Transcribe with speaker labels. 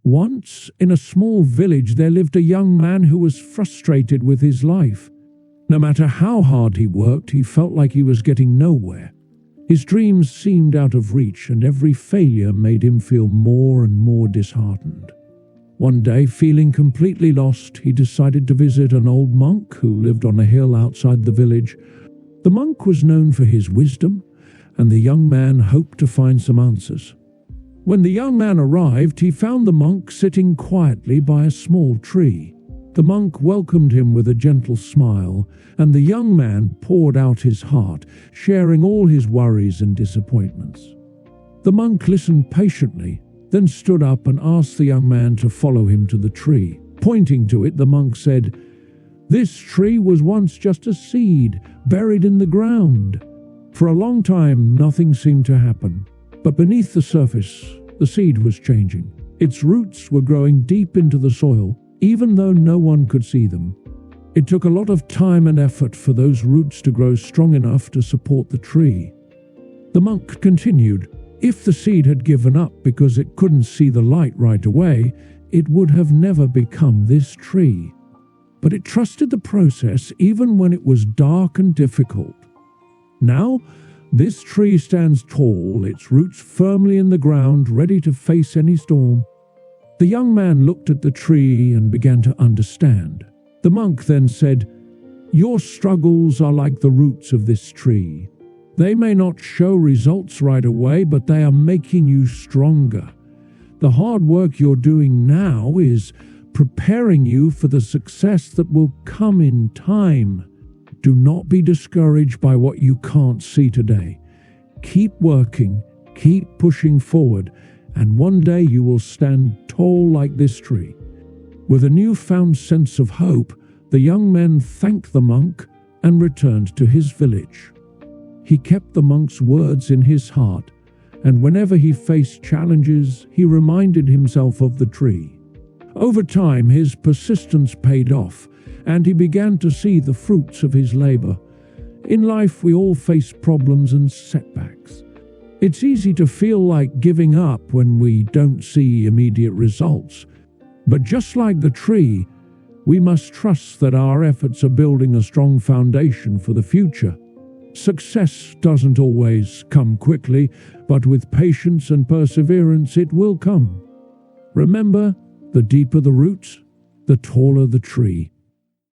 Speaker 1: Once, in a small village, there lived a young man who was frustrated with his life. No matter how hard he worked, he felt like he was getting nowhere. His dreams seemed out of reach, and every failure made him feel more and more disheartened. One day, feeling completely lost, he decided to visit an old monk who lived on a hill outside the village. The monk was known for his wisdom, and the young man hoped to find some answers. When the young man arrived, he found the monk sitting quietly by a small tree. The monk welcomed him with a gentle smile, and the young man poured out his heart, sharing all his worries and disappointments. The monk listened patiently, then stood up and asked the young man to follow him to the tree. Pointing to it, the monk said, "This tree was once just a seed buried in the ground." For a long time, nothing seemed to happen. But beneath the surface, the seed was changing. Its roots were growing deep into the soil, even though no one could see them. It took a lot of time and effort for those roots to grow strong enough to support the tree. The monk continued, "If the seed had given up because it couldn't see the light right away, it would have never become this tree. But it trusted the process even when it was dark and difficult. Now, this tree stands tall, its roots firmly in the ground, ready to face any storm." The young man looked at the tree and began to understand. The monk then said, "Your struggles are like the roots of this tree. They may not show results right away, but they are making you stronger. The hard work you're doing now is preparing you for the success that will come in time. Do not be discouraged by what you can't see today. Keep working, keep pushing forward, and one day you will stand tall like this tree." With a newfound sense of hope, the young man thanked the monk and returned to his village. He kept the monk's words in his heart, and whenever he faced challenges, he reminded himself of the tree. Over time, his persistence paid off, and he began to see the fruits of his labor. In life, we all face problems and setbacks. It's easy to feel like giving up when we don't see immediate results. But just like the tree, we must trust that our efforts are building a strong foundation for the future. Success doesn't always come quickly, but with patience and perseverance it will come. Remember, the deeper the roots, the taller the tree.